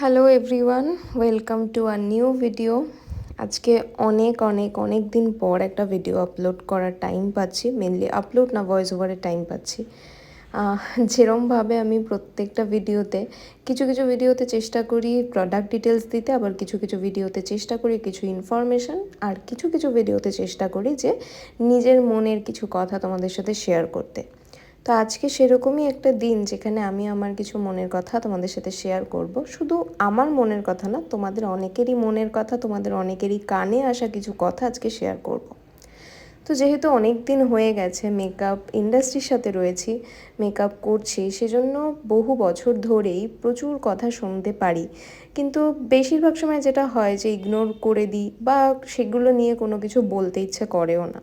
Hello everyone, welcome to a new video. আজকে অনেক দিন পর একটা ভিডিও আপলোড করার টাইম পাচ্ছি, মেনলি আপলোড না ভয়েস ওভারের টাইম পাচ্ছি। যেরমভাবে আমি প্রত্যেকটা ভিডিওতে কিছু ভিডিওতে চেষ্টা করি প্রোডাক্ট ডিটেলস দিতে, আবার কিছু ভিডিওতে চেষ্টা করি কিছু ইনফরমেশন, আর কিছু ভিডিওতে চেষ্টা করি যে নিজের মনের কিছু কথা তোমাদের সাথে শেয়ার করতে। তো আজকে সেরকমই একটা দিন যেখানে আমি আমার কিছু মনের কথা তোমাদের সাথে শেয়ার করব। শুধু আমার মনের কথা না, তোমাদের অনেকেরই মনের কথা, তোমাদের অনেকেরই কানে আসা কিছু কথা আজকে শেয়ার করব। তো যেহেতু অনেক দিন হয়ে গেছে মেকআপ ইন্ডাস্ট্রির সাথে রয়েছি, মেকআপ করছি, সেজন্য বহু বছর ধরেই প্রচুর কথা শুনতে পারি, কিন্তু বেশিরভাগ সময় যেটা হয় যে ইগনোর করে দিই বা সেগুলো নিয়ে কোনো কিছু বলতে ইচ্ছে করেও না।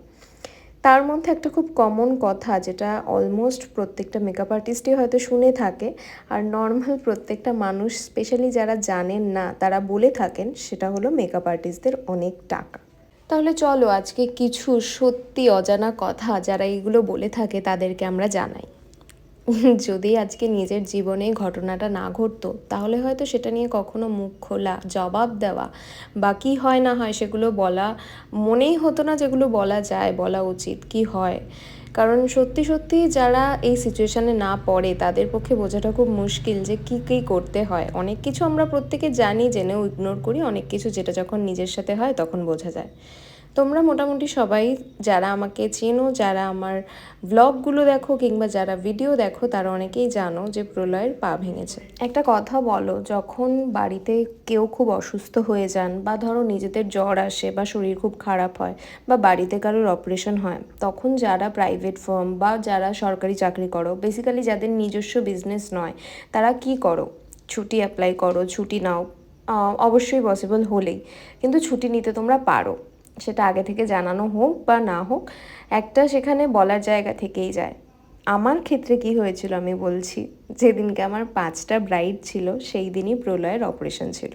তার মধ্যে একটা খুব কমন কথা যেটা অলমোস্ট প্রত্যেকটা মেকআপ আর্টিস্টই হয়তো শুনে থাকে, আর নর্মাল প্রত্যেকটা মানুষ স্পেশালি যারা জানেন না তারা বলে থাকেন, সেটা হলো মেকআপ আর্টিস্টদের অনেক টাকা। তাহলে চলো আজকে কিছু সত্যি অজানা কথা যারা এইগুলো বলে থাকে তাদেরকে আমরা জানাই। যদি আজকে নিজের জীবনে ঘটনাটা না ঘটতো তাহলে হয়তো সেটা নিয়ে কখনো মুখ খোলা, জবাব দেওয়া বা কী হয় না হয় সেগুলো বলা মনেই হতো না, যেগুলো বলা যায়, বলা উচিত কি হয়। কারণ সত্যি যারা এই সিচুয়েশানে না পড়ে তাদের পক্ষে বোঝাটা খুব মুশকিল যে কী করতে হয়। অনেক কিছু আমরা প্রত্যেকে জানি, জেনেও ইগনোর করি অনেক কিছু, যেটা যখন নিজের সাথে হয় তখন বোঝা যায়। তোমরা মোটামুটি সবাই যারা আমাকে চেনো, যারা আমার ব্লগগুলো দেখো কিংবা যারা ভিডিও দেখো, তারা অনেকেই জানো যে প্রলয়ের পা ভেঙেছে। একটা কথা বলো, যখন বাড়িতে কেউ খুব অসুস্থ হয়ে যান বা ধরো নিজেদের জ্বর আসে বা শরীর খুব খারাপ হয় বা বাড়িতে কারোর অপারেশন হয়, তখন যারা প্রাইভেট ফার্ম বা যারা সরকারি চাকরি করো, বেসিক্যালি যাদের নিজস্ব বিজনেস নয়, তারা কি করো? ছুটি অ্যাপ্লাই করো, ছুটি নাও, অবশ্যই পসিবল হলেই, কিন্তু ছুটি নিতে তোমরা পারো, সেটা আগে থেকে জানানো হোক বা না হোক, একটা সেখানে বলার জায়গা থেকেই যায়। আমার ক্ষেত্রে কি হয়েছিল আমি বলছি। যেদিনকে আমার 5টা ব্রাইড ছিল সেই দিনই প্রলয়ের অপারেশন ছিল।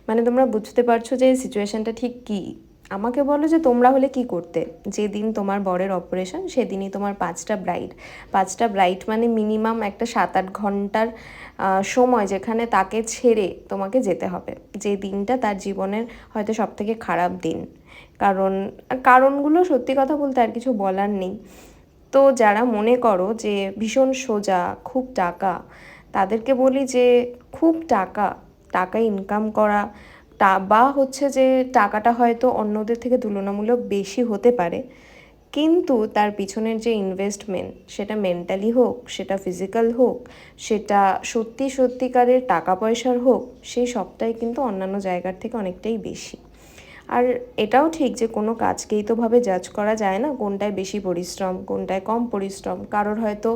মানে তোমরা বুঝতে পারছো যে সিচুয়েশানটা ঠিক কী। আমাকে বলো যে তোমরা হলে কি করতে? যেদিন তোমার বরের অপারেশন সেদিনই তোমার 5টা ব্রাইড মানে মিনিমাম একটা 7-8 ঘন্টার সময় যেখানে তাকে ছেড়ে তোমাকে যেতে হবে, যে দিনটা তার জীবনের হয়তো সবথেকে খারাপ দিন। কারণগুলো সত্যি কথা বলতে আর কিছু বলার নেই। তো যারা মনে করো যে ভীষণ সোজা, খুব টাকা, তাদেরকে বলি যে খুব টাকা ইনকাম করা বা হচ্ছে যে টাকাটা হয়তো অন্যদের থেকে তুলনামূলক বেশি হতে পারে, কিন্তু তার পিছনের যে ইনভেস্টমেন্ট, সেটা মেন্টালি হোক, সেটা ফিজিক্যাল হোক, সেটা সত্যিকারের টাকা পয়সার হোক, সেই সবটাই কিন্তু অন্যান্য জায়গার থেকে অনেকটাই বেশি। আর এটাও ঠিক যে কোনো কাজকেই তো ভাবে জাজ করা যায় না কোনটায় বেশি পরিশ্রম, কোনটায় কম পরিশ্রম। কারোর হয়তো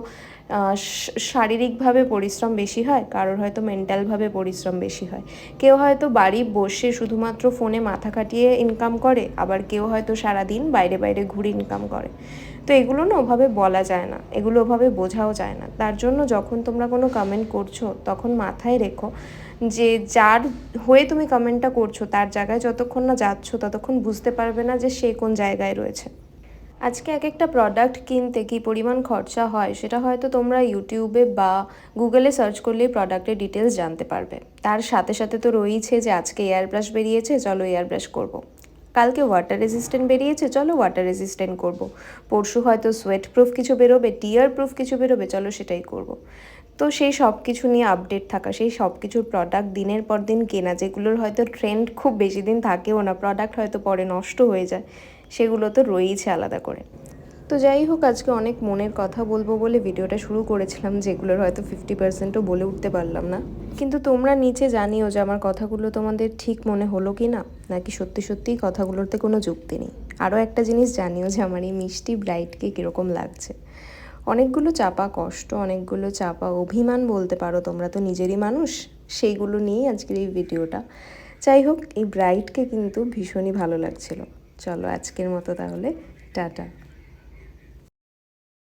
শারীরিকভাবে পরিশ্রম বেশি হয়, কারোর হয়তো মেন্টালভাবে পরিশ্রম বেশি হয়। কেউ হয়তো বাড়ি বসে শুধুমাত্র ফোনে মাথা খাটিয়ে ইনকাম করে, আবার কেউ হয়তো সারাদিন বাইরে ঘুরে ইনকাম করে। তো এগুলো না ওভাবে বলা যায় না, এগুলো ওভাবে বোঝাও যায় না। তার জন্য যখন তোমরা কোনো কমেন্ট করছো তখন মাথায় রেখো যে যার হয়ে তুমি কমেন্টটা করছো তার জায়গায় যতক্ষণ না যাচ্ছ ততক্ষণ বুঝতে পারবে না যে সে কোন জায়গায় রয়েছে। আজকে এক একটা প্রোডাক্ট কিনতে কী পরিমাণ খরচা হয় সেটা হয়তো তোমরা ইউটিউবে বা গুগলে সার্চ করলেই প্রোডাক্টের ডিটেলস জানতে পারবে। তার সাথে তো রয়েছে যে আজকে এয়ার ব্রাশ বেরিয়েছে, চলো এয়ার ব্রাশ করবো। কালকে ওয়াটার রেজিস্ট্যান্ট বেরিয়েছে, চলো ওয়াটার রেজিস্ট্যান্ট করবো। পরশু হয়তো সোয়েট প্রুফ কিছু বেরোবে, টিয়ার প্রুফ কিছু বেরোবে, চলো সেটাই করব। তো সেই সব কিছু নিয়ে আপডেট থাকা, সেই সব কিছুর প্রোডাক্ট দিনের পর দিন কেনা, যেগুলোর হয়তো ট্রেন্ড খুব বেশি দিন থাকেও না, প্রোডাক্ট হয়তো পরে নষ্ট হয়ে যায়, সেগুলো তো রয়েইছে আলাদা করে। তো যাই হোক, আজকে অনেক মনের কথা বলবো বলে ভিডিওটা শুরু করেছিলাম, যেগুলোর হয়তো 50%ও বলে উঠতে পারলাম না। কিন্তু তোমরা নিচে জানিও যে আমার কথাগুলো তোমাদের ঠিক মনে হলো কি না, নাকি সত্যিই কথাগুলোতে কোনো যুক্তি নেই। আরও একটা জিনিস জানিও যে আমার এই মিষ্টি ব্রাইডকে কীরকম লাগছে। অনেকগুলো চাপা কষ্ট, অনেকগুলো চাপা অভিমান বলতে পারো, তোমরা তো নিজেরই মানুষ, সেইগুলো নিয়েই আজকের এই ভিডিওটা। যাই হোক, এই ব্রাইডকে কিন্তু ভীষণই ভালো লাগছিল। চলো আজকের মতো তাহলে টাটা।